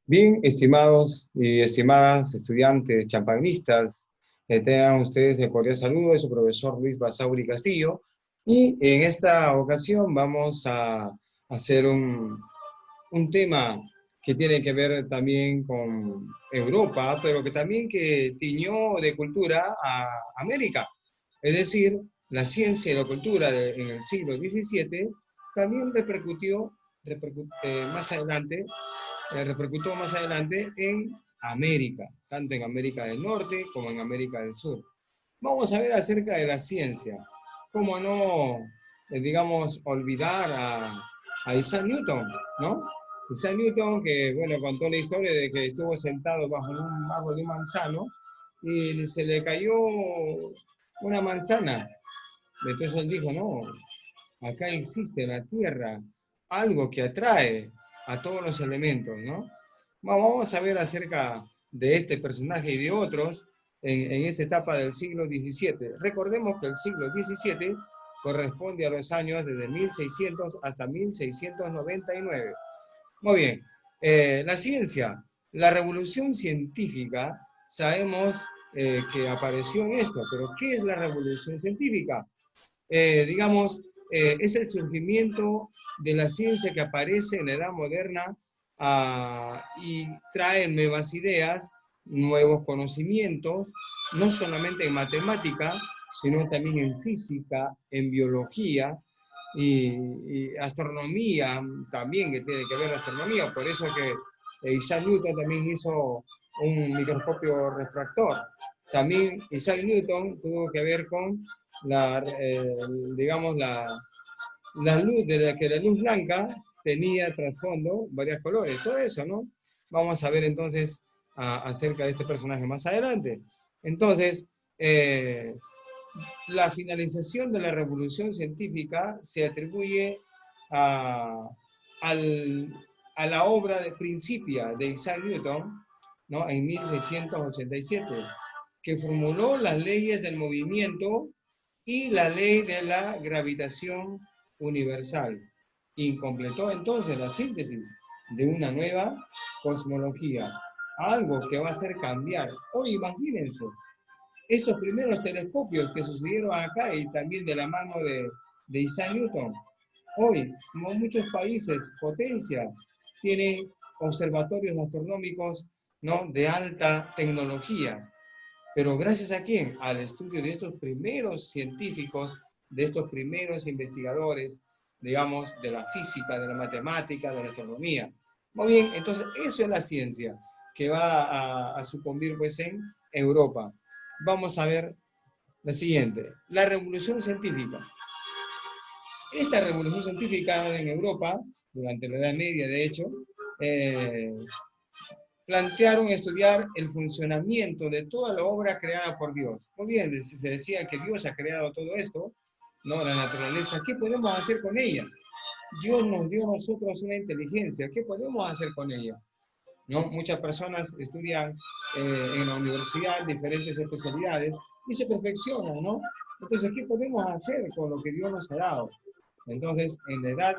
Bien, estimados y estimadas estudiantes champanistas, tengan ustedes el cordial saludo de su profesor Luis Basauri Castillo. Y en esta ocasión vamos a hacer un tema que tiene que ver también con Europa, pero que también que tiñó de cultura a América. Es decir, la ciencia y la cultura en el siglo XVII también más adelante repercutió más adelante en América, tanto en América del Norte como en América del Sur. Vamos a ver acerca de la ciencia. ¿Cómo no, digamos, olvidar a Isaac Newton, ¿no? Isaac Newton, que, bueno, contó la historia de que estuvo sentado bajo un árbol de un manzano y se le cayó una manzana. Entonces él dijo, no, acá existe en la Tierra algo que atrae a todos los elementos, ¿no? Vamos a ver acerca de este personaje y de otros en esta etapa del siglo XVII. Recordemos que el siglo XVII corresponde a los años desde 1600 hasta 1699. Muy bien, la ciencia, la revolución científica, sabemos que apareció en esto, pero ¿qué es la revolución científica? Digamos, es el surgimiento de la ciencia que aparece en la edad moderna y trae nuevas ideas, nuevos conocimientos, no solamente en matemática, sino también en física, en biología y astronomía también, que tiene que ver la astronomía. Por eso que Isaac Newton también hizo un microscopio refractor. También Isaac Newton tuvo que ver con digamos, la luz, de que la luz blanca tenía trasfondo varios colores, todo eso, ¿no? Vamos a ver entonces acerca de este personaje más adelante. Entonces, la finalización de la revolución científica se atribuye a, a la obra de Principia de Isaac Newton, ¿no? En 1687, que formuló las leyes del movimiento y la ley de la gravitación universal, y completó entonces la síntesis de una nueva cosmología, algo que va a hacer cambiar. Hoy imagínense, estos primeros telescopios que sucedieron acá y también de la mano de Isaac Newton, hoy, como muchos países, potencia, tienen observatorios astronómicos, ¿no?, de alta tecnología. Pero gracias a quién? Al estudio de estos primeros científicos, de estos primeros investigadores, digamos, de la física, de la matemática, de la astronomía. Muy bien, entonces eso es la ciencia que va a sucumbir pues en Europa. Vamos a ver la siguiente, la revolución científica. Esta revolución científica en Europa, durante la Edad Media de hecho, plantearon estudiar el funcionamiento de toda la obra creada por Dios. Muy bien, se decía que Dios ha creado todo esto, ¿no? La naturaleza, ¿qué podemos hacer con ella? Dios nos dio a nosotros una inteligencia, ¿qué podemos hacer con ella? ¿No? Muchas personas estudian en la universidad diferentes especialidades y se perfeccionan, ¿no? Entonces, ¿qué podemos hacer con lo que Dios nos ha dado? Entonces, en la edad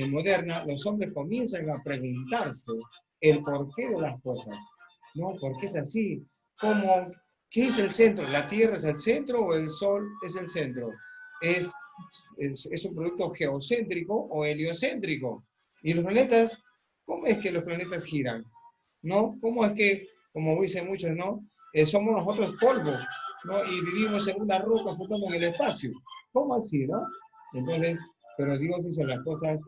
moderna, los hombres comienzan a preguntarse el porqué de las cosas, ¿no? ¿Por qué es así? ¿Cómo? ¿Qué es el centro? ¿La Tierra es el centro o el Sol es el centro? ¿Es un producto geocéntrico o heliocéntrico? ¿Y los planetas? ¿Cómo es que los planetas giran? ¿No? ¿Cómo es que, como dicen muchos, ¿no? Somos nosotros polvo, ¿no? Y vivimos en una roca flotando en el espacio. ¿Cómo así, no? Entonces, pero Dios hizo las cosas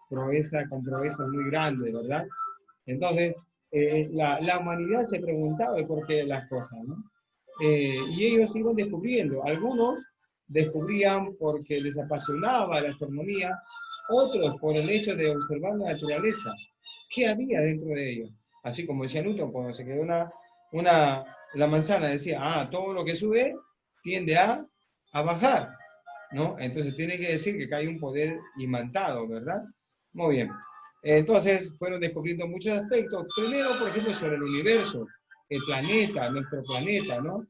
con proezas muy grandes, ¿verdad? Entonces, la humanidad se preguntaba el porqué de las cosas, ¿no? Y ellos iban descubriendo. Algunos descubrían porque les apasionaba la astronomía, otros por el hecho de observar la naturaleza. ¿Qué había dentro de ellos? Así como decía Newton, cuando se quedó la manzana, decía, todo lo que sube tiende a bajar, ¿no? Entonces tiene que decir que hay un poder imantado, ¿verdad? Muy bien. Entonces fueron descubriendo muchos aspectos. Primero, por ejemplo, sobre el universo, el planeta, nuestro planeta, ¿no?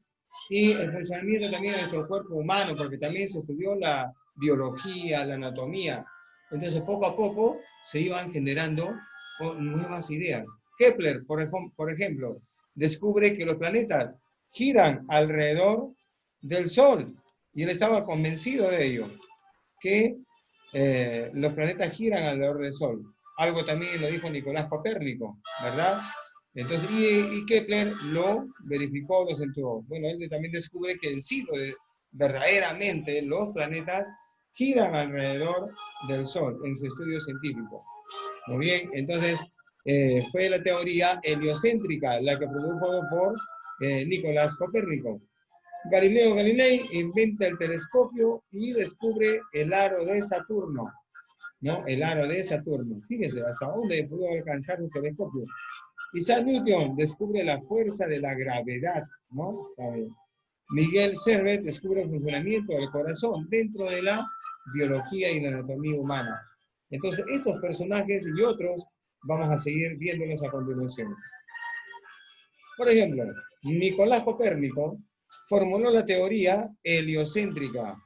Y el funcionamiento también de nuestro cuerpo humano, porque también se estudió biología, la anatomía. Entonces, poco a poco se iban generando nuevas ideas. Kepler, por ejemplo, descubre que los planetas giran alrededor del Sol, y él estaba convencido de ello, que los planetas giran alrededor del Sol. Algo también lo dijo Nicolás Copérnico, ¿verdad? Entonces, y Kepler lo verificó, lo sentó. Bueno, él también descubre que en sí, verdaderamente, los planetas giran alrededor del Sol en su estudio científico. Muy bien, entonces fue la teoría heliocéntrica la que produjo por Nicolás Copérnico. Galileo Galilei inventa el telescopio y descubre el aro de Saturno, ¿no? El aro de Saturno. Fíjense hasta dónde pudo alcanzar un telescopio. Isaac Newton descubre la fuerza de la gravedad, ¿no? Miguel Servet descubre el funcionamiento del corazón dentro de la biología y la anatomía humana. Entonces, estos personajes y otros vamos a seguir viéndolos a continuación. Por ejemplo, Nicolás Copérnico formuló la teoría heliocéntrica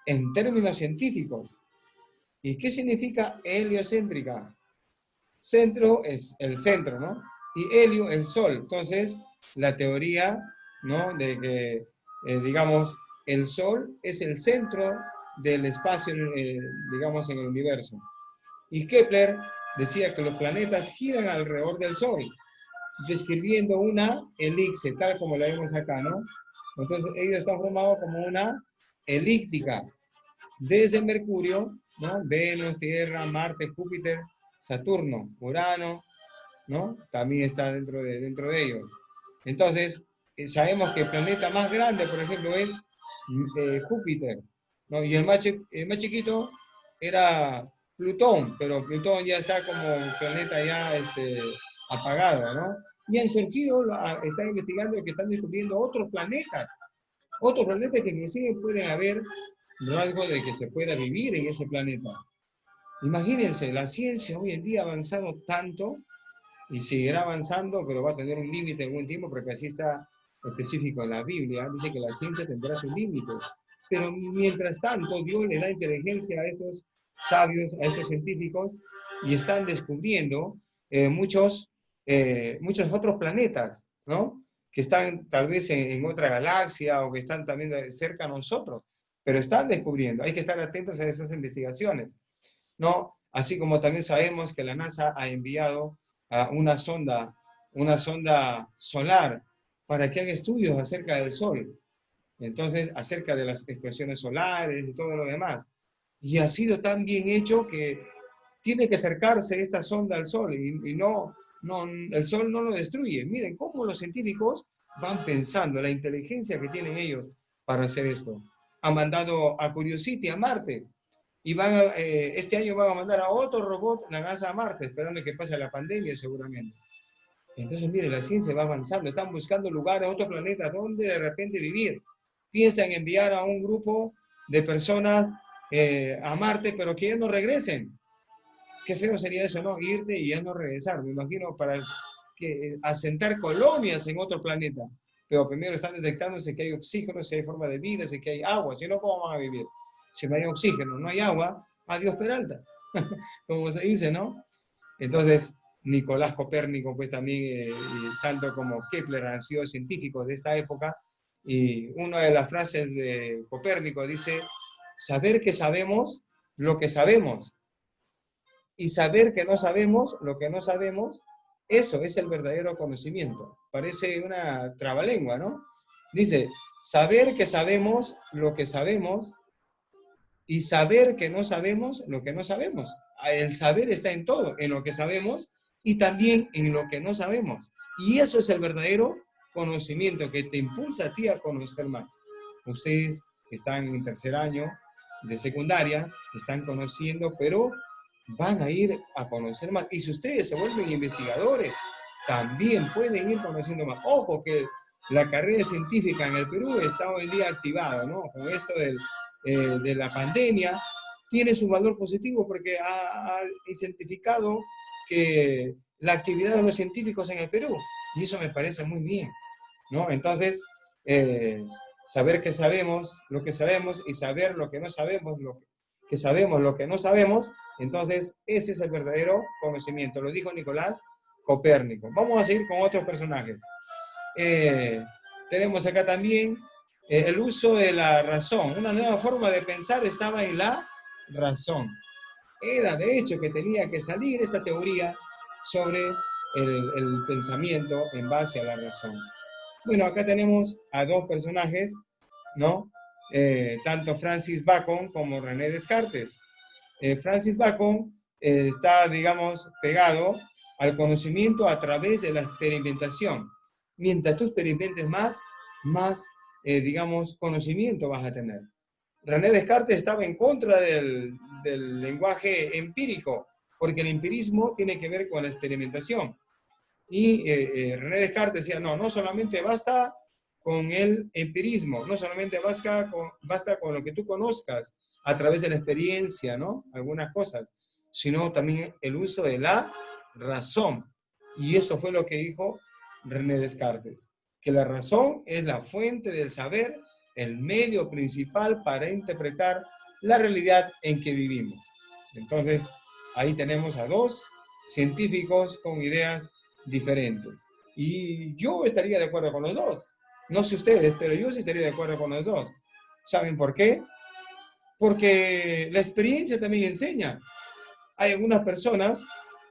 en términos científicos. ¿Y qué significa heliocéntrica? Centro es el centro, ¿no? Y helio, el sol. Entonces, la teoría, ¿no? De que, digamos, el sol es el centro del espacio, digamos, en el universo. Y Kepler decía que los planetas giran alrededor del sol, describiendo una elipse, tal como la vemos acá, ¿no? Entonces, ellos están formados como una elíptica. Desde Mercurio, ¿no? Venus, Tierra, Marte, Júpiter, Saturno, Urano, ¿no? También está dentro de ellos. Entonces, sabemos que el planeta más grande, por ejemplo, es Júpiter, ¿no? Y el más chiquito era Plutón, pero Plutón ya está como un planeta ya apagado, ¿no? Y han surgido, están investigando que están descubriendo otros planetas que inclusive pueden haber algo de que se pueda vivir en ese planeta. Imagínense, la ciencia hoy en día ha avanzado tanto y seguirá avanzando, pero va a tener un límite en algún tiempo, porque así está específico en la Biblia. Dice que la ciencia tendrá su límite. Pero mientras tanto, Dios le da inteligencia a estos sabios, a estos científicos, y están descubriendo muchos otros planetas, ¿no? Que están tal vez en otra galaxia o que están también cerca a nosotros, pero están descubriendo. Hay que estar atentos a esas investigaciones, ¿no? Así como también sabemos que la NASA ha enviado una sonda solar para que haga estudios acerca del Sol. Entonces, acerca de las expresiones solares y todo lo demás. Y ha sido tan bien hecho que tiene que acercarse esta sonda al Sol y no, el Sol no lo destruye. Miren cómo los científicos van pensando, la inteligencia que tienen ellos para hacer esto. Han mandado a Curiosity a Marte y este año van a mandar a otro robot, la NASA, a Marte, esperando que pase la pandemia seguramente. Entonces, mire, la ciencia va avanzando, están buscando lugares, otros planetas donde de repente vivir. Piensan enviar a un grupo de personas a Marte, pero que ya no regresen. Qué feo sería eso, ¿no? Irte y ya no regresar. Me imagino para asentar colonias en otro planeta. Pero primero están detectándose que hay oxígeno, si hay forma de vida, si que hay agua. Si no, ¿cómo van a vivir? Si no hay oxígeno, no hay agua, adiós Peralta. Como se dice, ¿no? Entonces, Nicolás Copérnico, pues también, tanto como Kepler, han sido científicos de esta época, y una de las frases de Copérnico dice, saber que sabemos lo que sabemos, y saber que no sabemos lo que no sabemos, eso es el verdadero conocimiento. Parece una trabalengua, ¿no? Dice, saber que sabemos lo que sabemos, y saber que no sabemos lo que no sabemos. El saber está en todo, en lo que sabemos y también en lo que no sabemos. Y eso es el verdadero conocimiento que te impulsa a ti a conocer más. Ustedes están en tercer año de secundaria, están conociendo, pero van a ir a conocer más. Y si ustedes se vuelven investigadores, también pueden ir conociendo más. Ojo que la carrera científica en el Perú está hoy en día activada, ¿no? Con esto de la pandemia, tiene su valor positivo porque ha identificado que la actividad de los científicos en el Perú, y eso me parece muy bien, ¿no? Entonces, saber lo que sabemos, y saber lo que no sabemos, que sabemos lo que no sabemos. Entonces, ese es el verdadero conocimiento. Lo dijo Nicolás Copérnico. Vamos a seguir con otros personajes. Tenemos acá también el uso de la razón. Una nueva forma de pensar estaba en la razón. Era de hecho que tenía que salir esta teoría sobre el pensamiento en base a la razón. Bueno, acá tenemos a dos personajes, ¿no? Tanto Francis Bacon como René Descartes. Francis Bacon está, digamos, pegado al conocimiento a través de la experimentación. Mientras tú experimentes más digamos, conocimiento vas a tener. René Descartes estaba en contra del lenguaje empírico, porque el empirismo tiene que ver con la experimentación. Y René Descartes decía, no solamente basta con el empirismo, no solamente basta con lo que tú conozcas a través de la experiencia, ¿no? Algunas cosas, sino también el uso de la razón. Y eso fue lo que dijo René Descartes, que la razón es la fuente del saber, el medio principal para interpretar la realidad en que vivimos. Entonces, ahí tenemos a dos científicos con ideas diferentes. Y yo estaría de acuerdo con los dos. No sé ustedes, pero yo sí estaría de acuerdo con los dos. ¿Saben por qué? Porque la experiencia también enseña. Hay algunas personas,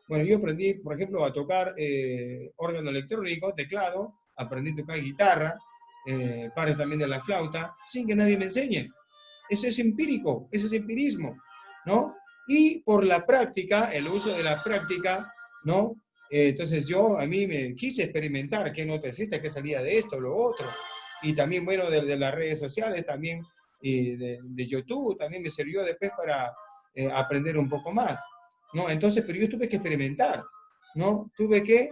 bueno, yo aprendí, por ejemplo, a tocar órgano electrónico, teclado, aprendí a tocar guitarra, parte también de la flauta, sin que nadie me enseñe. Eso es empírico, eso es empirismo, ¿no? Y por la práctica, el uso de la práctica, ¿no? Entonces a mí me quise experimentar qué nota existe, qué salía de esto, lo otro. Y también, bueno, de las redes sociales, también de YouTube, también me sirvió después para aprender un poco más, ¿no? Entonces, pero yo tuve que experimentar, ¿no? Tuve que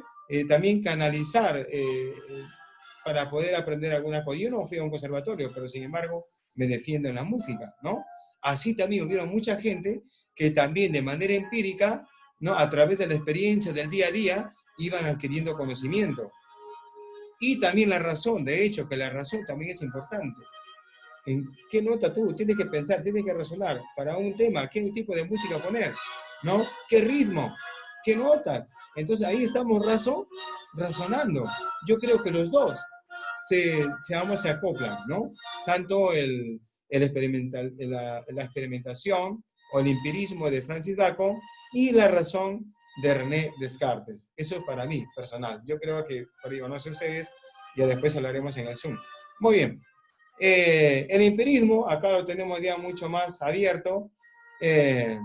también canalizar para poder aprender algunas cosas. Yo no fui a un conservatorio, pero sin embargo me defiendo en la música, ¿no? Así también hubieron mucha gente que también de manera empírica, ¿no? A través de la experiencia del día a día, iban adquiriendo conocimiento. Y también la razón, de hecho, que la razón también es importante. ¿En qué nota tú tienes que pensar, tienes que razonar para un tema, qué tipo de música poner, ¿no? ¿Qué ritmo? ¿Qué notas? Entonces ahí estamos razonando. Yo creo que los dos se acoplan, ¿no? Tanto la experimentación o el empirismo de Francis Bacon y la razón de René Descartes. Eso es para mí, personal. Yo creo que, por digo, no sé ustedes, ya después hablaremos en el Zoom. Muy bien. El empirismo, acá lo tenemos ya mucho más abierto. En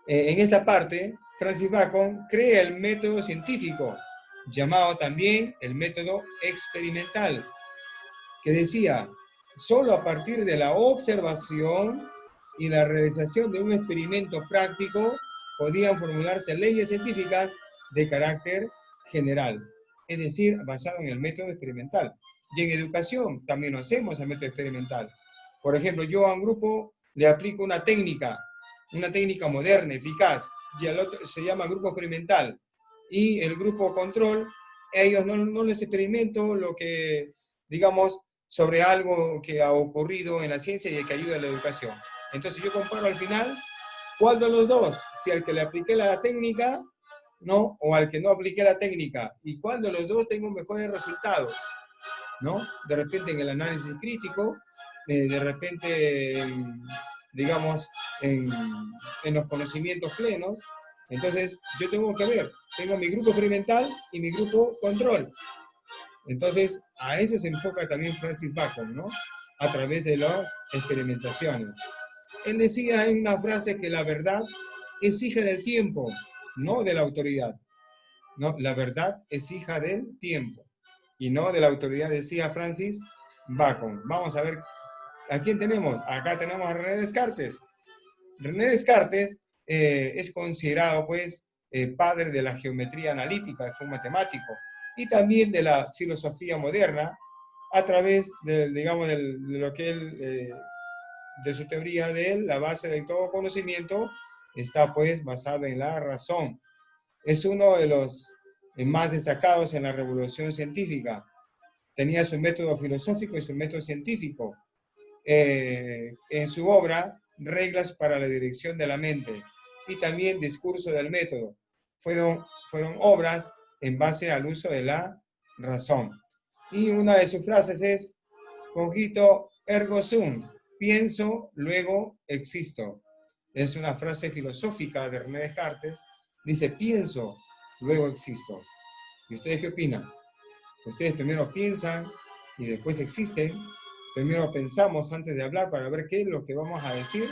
esta parte, Francis Bacon crea el método científico, llamado también el método experimental, que decía, solo a partir de la observación y la realización de un experimento práctico podían formularse leyes científicas de carácter general, es decir, basado en el método experimental. Y en educación también lo hacemos el método experimental. Por ejemplo, yo a un grupo le aplico una técnica moderna, eficaz, y al otro se llama grupo experimental. Y el grupo control, ellos no les experimento lo que, digamos, sobre algo que ha ocurrido en la ciencia y que ayuda a la educación. Entonces yo comparo al final, ¿cuál de los dos? Si al que le apliqué la técnica, ¿no? O al que no apliqué la técnica. ¿Y cuál de los dos tengo mejores resultados? ¿No? De repente en el análisis crítico, de repente, digamos, en los conocimientos plenos. Entonces, yo tengo que ver, tengo mi grupo experimental y mi grupo control. Entonces, a eso se enfoca también Francis Bacon, ¿no? A través de las experimentaciones. Él decía en una frase que la verdad es hija del tiempo, no de la autoridad. ¿No? La verdad es hija del tiempo y no de la autoridad, decía Francis Bacon. Vamos a ver, ¿a quién tenemos? Acá tenemos a René Descartes. René Descartes es considerado, pues, padre de la geometría analítica, fue un matemático, y también de la filosofía moderna, a través digamos, de lo que él, de su teoría de él, la base de todo conocimiento está, pues, basada en la razón. Es uno de los más destacados en la revolución científica. tenía su método filosófico y su método científico. En su obra, Reglas para la dirección de la mente, y también Discurso del método, fueron obras en base al uso de la razón. Y una de sus frases es, cogito ergo sum, pienso, luego existo. Es una frase filosófica de René Descartes. Dice, pienso, luego existo. ¿Y ustedes qué opinan? Ustedes primero piensan y después existen. Primero pensamos antes de hablar para ver qué es lo que vamos a decir.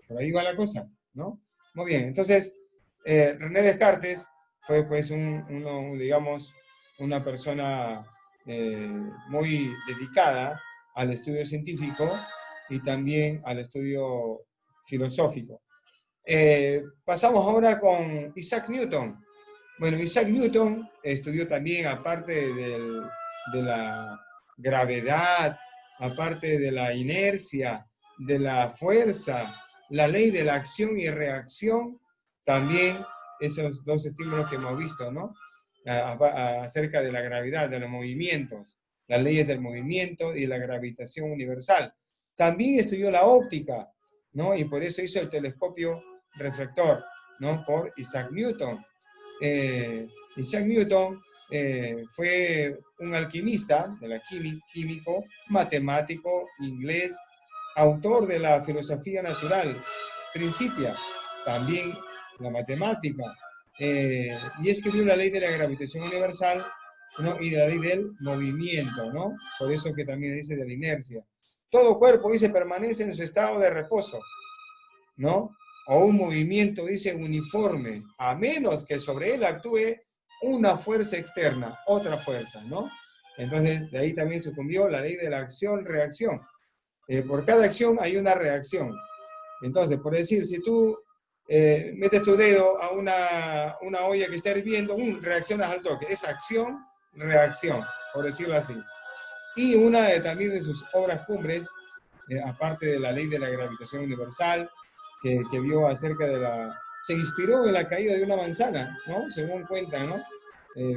Por ahí va la cosa, ¿no? Muy bien, entonces, René Descartes fue pues digamos, una persona muy dedicada al estudio científico y también al estudio filosófico. Pasamos ahora con Isaac Newton. Bueno, Isaac Newton estudió también, aparte de la gravedad, aparte de la inercia, de la fuerza, la ley de la acción y reacción, también esos dos estímulos que hemos visto, ¿no? Acerca de la gravedad, de los movimientos, las leyes del movimiento y la gravitación universal. También estudió la óptica, ¿no? Y por eso hizo el telescopio reflector, ¿no? Por Isaac Newton. Isaac Newton fue un alquimista, químico, matemático, inglés, autor de la filosofía natural, Principia, también la matemática, y escribió la ley de la gravitación universal, ¿no? Y de la ley del movimiento, ¿no? Por eso que también dice de la inercia. Todo cuerpo, dice, permanece en su estado de reposo, ¿no? O un movimiento, dice, uniforme, a menos que sobre él actúe una fuerza externa, otra fuerza, ¿no? Entonces, de ahí también sucumbió la ley de la acción-reacción. Por cada acción hay una reacción. Entonces, por decir, si tú metes tu dedo a una olla que está hirviendo, reaccionas al toque. Es acción-reacción, por decirlo así. Y una también de sus obras cumbres, aparte de la ley de la gravitación universal, que vio acerca de se inspiró en la caída de una manzana, ¿no? Según cuentan, ¿no?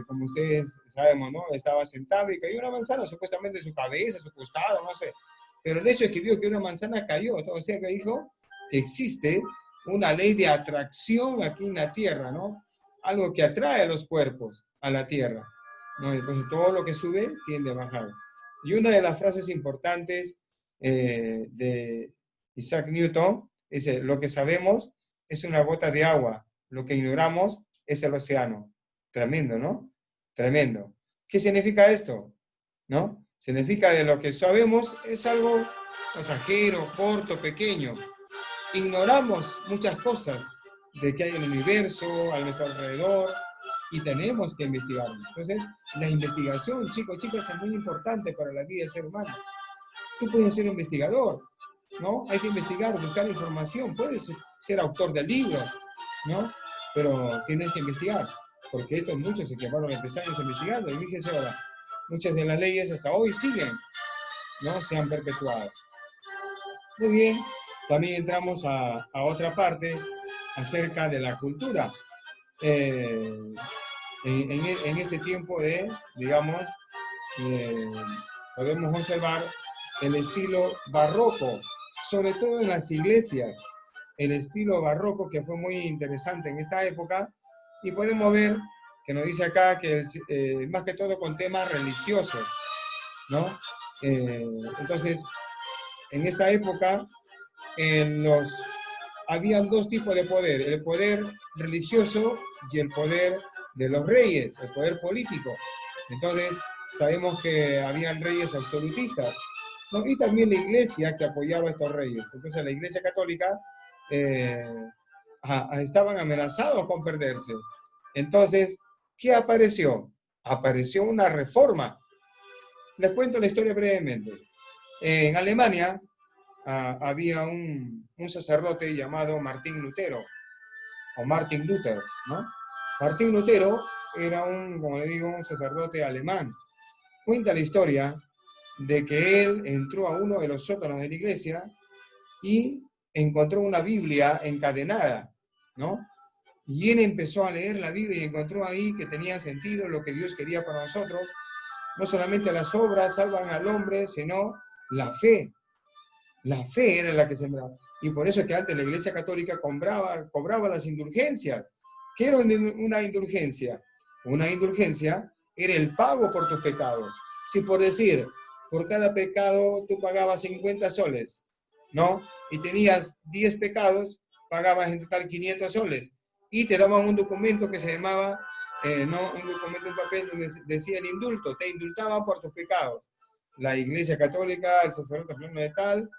Como ustedes sabemos, ¿no? Estaba sentado y cayó una manzana, supuestamente su cabeza, su costado, no sé. Pero el hecho es que vio que una manzana cayó, o sea que dijo que existe una ley de atracción aquí en la Tierra, ¿no? Algo que atrae a los cuerpos a la Tierra, ¿no? Entonces todo lo que sube tiende a bajar. Y una de las frases importantes de Isaac Newton dice, lo que sabemos es una gota de agua, lo que ignoramos es el océano. Tremendo, ¿no? Tremendo. ¿Qué significa esto? ¿No? Significa de lo que sabemos es algo pasajero, corto, pequeño. Ignoramos muchas cosas de que hay en el universo, a nuestro alrededor, y tenemos que investigarlo. Entonces, la investigación, chicos, chicas, es muy importante para la vida del ser humano. Tú puedes ser investigador, ¿no? Hay que investigar, buscar información. Puedes ser autor de libros, ¿no? Pero tienes que investigar, porque estos muchos se quemaron las pestañas investigando. Y fíjense ahora, muchas de las leyes hasta hoy siguen, ¿no? Se han perpetuado. Muy bien, también entramos a otra parte acerca de la cultura. En este tiempo de, digamos, podemos observar el estilo barroco, sobre todo en las iglesias, el estilo barroco que fue muy interesante en esta época, y podemos ver que nos dice acá que más que todo con temas religiosos, ¿no? Entonces, en esta época, habían dos tipos de poder, el poder religioso y el poder de los reyes, el poder político. Entonces, sabemos que habían reyes absolutistas, ¿no? Y también la iglesia que apoyaba a estos reyes. Entonces, la iglesia católica estaban amenazados con perderse. Entonces, ¿qué apareció? Apareció una reforma. Les cuento la historia brevemente. En Alemania había un sacerdote llamado Martín Lutero, o Martin Luther, ¿no? Martín Lutero era como le digo, un sacerdote alemán. Cuenta la historia de que él entró a uno de los sótanos de la iglesia y encontró una Biblia encadenada, ¿no? Y él empezó a leer la Biblia y encontró ahí que tenía sentido lo que Dios quería para nosotros. No solamente las obras salvan al hombre, sino la fe. La fe era la que sembraba. Y por eso es que antes la Iglesia Católica cobraba las indulgencias. ¿Qué era una indulgencia? Una indulgencia era el pago por tus pecados. Si por decir, por cada pecado tú pagabas 50 soles, ¿no? Y tenías 10 pecados, pagabas en total 500 soles. Y te daban un documento que se llamaba, no un documento, un papel donde decía el indulto, te indultaban por tus pecados. La Iglesia Católica, el sacerdote fulano de tal,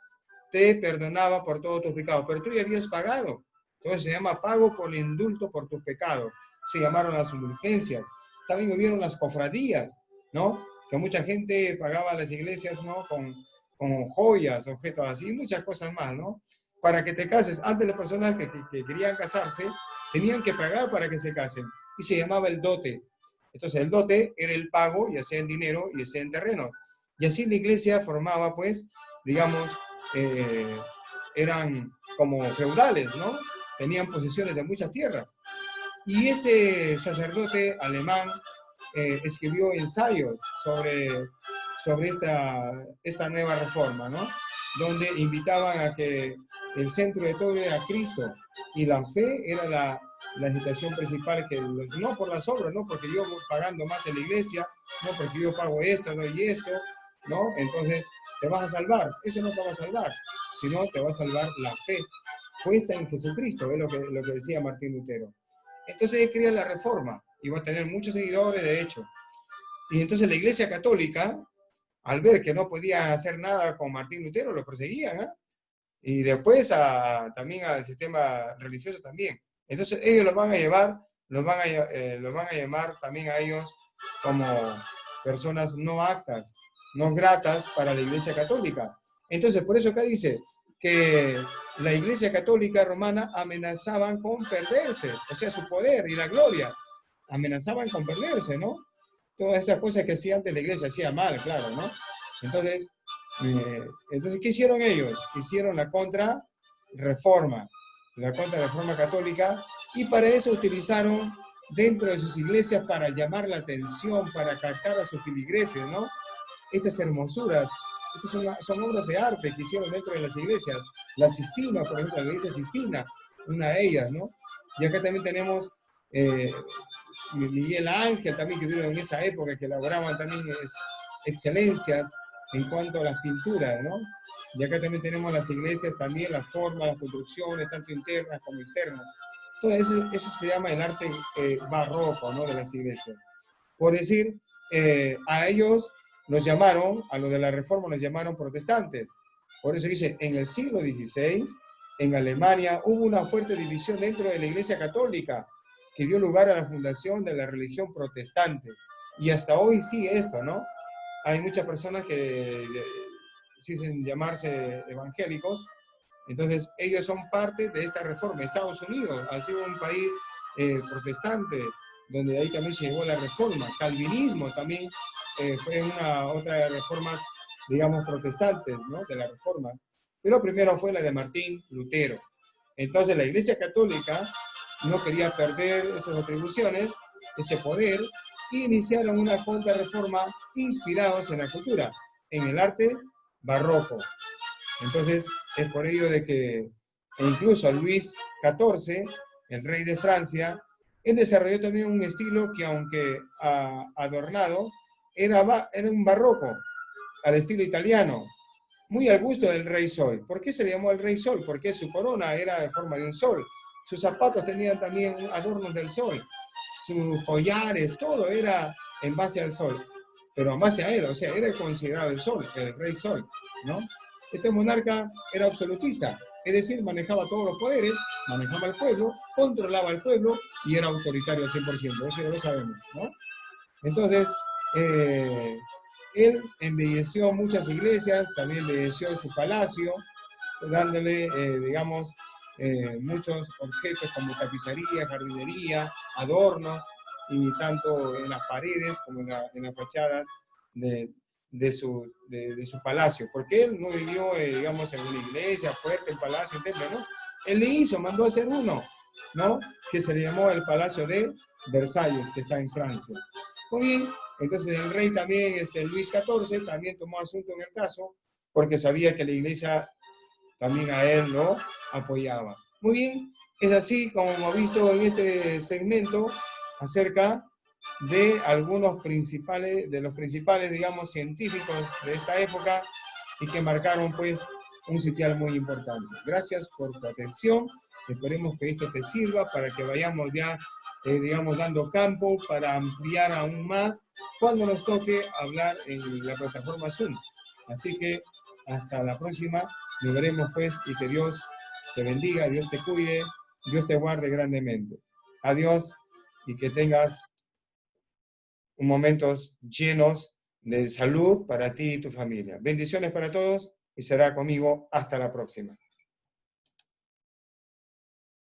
te perdonaba por todos tus pecados, pero tú ya habías pagado. Entonces se llama pago por el indulto por tus pecados. Se llamaron las indulgencias. También hubieron las cofradías, ¿no? Que mucha gente pagaba a las iglesias, ¿no? Con joyas, objetos así, muchas cosas más, ¿no? Para que te cases. Antes las personas que querían casarse tenían que pagar para que se casen. Y se llamaba el dote. Entonces el dote era el pago, ya sea en dinero, ya sea en terrenos. Y así la iglesia formaba, pues, digamos, eran como feudales, ¿no? Tenían posesiones de muchas tierras. Y este sacerdote alemán escribió ensayos sobre esta nueva reforma, ¿no? Donde invitaban a que el centro de todo era Cristo y la fe era la agitación principal, que no por las obras, no porque yo voy pagando más en la iglesia, no porque yo pago esto, no y esto, ¿no? Entonces te vas a salvar. Eso no te va a salvar, sino te va a salvar la fe puesta en Jesucristo, es lo que decía Martín Lutero. Entonces él crea la reforma y va a tener muchos seguidores, de hecho. Y entonces la Iglesia Católica, al ver que no podía hacer nada con Martín Lutero, lo perseguían, ¿eh? Y después también al sistema religioso también. Entonces ellos los van a llevar, los van a llamar también a ellos como personas no aptas, no gratas para la Iglesia Católica. Entonces por eso acá dice que la Iglesia Católica romana amenazaban con perderse, o sea, su poder y la gloria, amenazaban con perderse, ¿no? Todas esas cosas que hacía antes la Iglesia, hacía mal, claro, ¿no? Entonces, ¿qué hicieron ellos? Hicieron la contrarreforma católica, y para eso utilizaron dentro de sus iglesias, para llamar la atención, para captar a sus feligreses, ¿no? Estas hermosuras, estas son obras de arte que hicieron dentro de las iglesias. La Sistina, por ejemplo, la iglesia Sistina, una de ellas, ¿no? Y acá también tenemos Miguel Ángel, también que vivieron en esa época, que elaboraban también excelencias en cuanto a las pinturas, ¿no? Y acá también tenemos las iglesias, también las formas, las construcciones, tanto internas como externas. Todo eso se llama el arte barroco, ¿no? De las iglesias. Por decir, a ellos nos llamaron, a los de la Reforma nos llamaron protestantes. Por eso dice, en el siglo XVI, en Alemania, hubo una fuerte división dentro de la Iglesia Católica, que dio lugar a la fundación de la religión protestante. Y hasta hoy sigue esto, ¿no? Hay muchas personas que dicen llamarse evangélicos, entonces ellos son parte de esta reforma. Estados Unidos ha sido un país protestante, donde ahí también se llevó la reforma. Calvinismo también fue otra de las reformas, digamos, protestantes, ¿no? De la reforma. Pero primero fue la de Martín Lutero. Entonces la Iglesia Católica no quería perder esas atribuciones, ese poder, y iniciaron una contrarreforma inspirados en la cultura, en el arte barroco. Entonces es por ello de que incluso Luis XIV, el rey de Francia, él desarrolló también un estilo que, aunque adornado, era un barroco, al estilo italiano, muy al gusto del rey Sol. ¿Por qué se le llamó el rey Sol? Porque su corona era de forma de un sol. Sus zapatos tenían también adornos del sol. Sus collares, todo era en base al sol. Pero en base a él, o sea, era considerado el sol, el rey Sol, ¿no? Este monarca era absolutista, es decir, manejaba todos los poderes, manejaba al pueblo, controlaba al pueblo y era autoritario al 100%, eso ya lo sabemos, ¿no? Entonces, él embelleció muchas iglesias, también embelleció su palacio, dándole, digamos, muchos objetos como tapicería, jardinería, adornos, y tanto en las paredes como en las fachadas de su palacio. Porque él no vivió, digamos, en una iglesia fuerte, en palacio, en templo, ¿no? Él le mandó a hacer uno, ¿no? Que se le llamó el Palacio de Versalles, que está en Francia. Muy bien, Entonces el rey también, Luis XIV, también tomó asunto en el caso, porque sabía que la iglesia también a él lo apoyaba. Muy bien, es así como hemos visto en este segmento acerca de algunos de los principales, digamos, científicos de esta época y que marcaron, pues, un sitial muy importante. Gracias por tu atención. Esperemos que esto te sirva para que vayamos ya, digamos, dando campo para ampliar aún más cuando nos toque hablar en la plataforma Zoom. Así que hasta la próxima. Nos veremos, pues, y que Dios te bendiga, Dios te cuide, Dios te guarde grandemente. Adiós y que tengas momentos llenos de salud para ti y tu familia. Bendiciones para todos y será conmigo hasta la próxima.